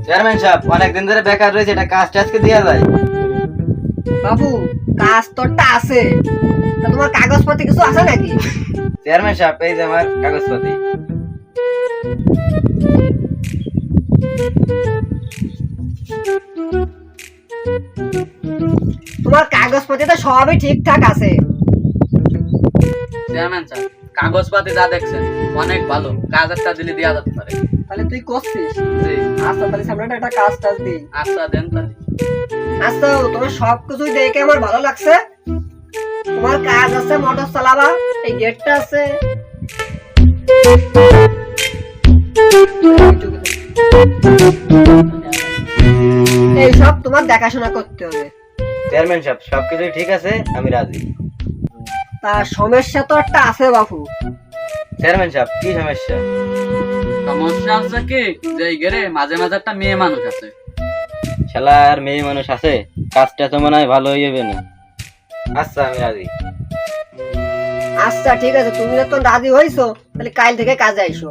Chairman সাহেব অনেকদিন ধরে বেকার রয়েছে, এটা কাজ টাজকে দেওয়া যায়? বাবু কাজ তোরটা আছে, তা তোমার কাগজপত্র কিছু আছে নাকি? চেয়ারম্যান সাহেব এই যে আমার কাগজপত্র। তোমার কাগজপত্র তো সবই ঠিকঠাক আছে। চেয়ারম্যান সাহেব কাগজপাতি যা দেখছেন অনেক ভালো, কাজ একটা দিলে দেওয়া যেতে পারে। তাহলে তুই করছিস? জি। আচ্ছা তাহলে সামনে একটা কাজ টাজ দিই। আচ্ছা দেন তাহলে। আচ্ছা তোমার সবকিছুই দেখে আমার ভালো লাগছে। তোমার কাজ আছে মোটর চালাবা, এই গেটটা আছে, এই সব তোমার দেখাশোনা করতে হবে। চেয়ারম্যান সাহেব সবকিছুই ঠিক আছে, আমি রাজি। তা সমস্যা তো একটা আছে বাবু। চেয়ারম্যান সাহেব কি সমস্যা? সমস্যা হচ্ছে কি যে এই ঘরে মাঝে মাঝে একটা মেয়ে মানুষ আছে। শালার মেয়ে মানুষ আছে, কাজটা তো মনে হয় ভালো হয়ে যাবে না। আচ্ছা আমি রাজি। আচ্ছা ঠিক আছে, তুমি যখন রাজি হইছো তাহলে কাল থেকে কাজে আইসো।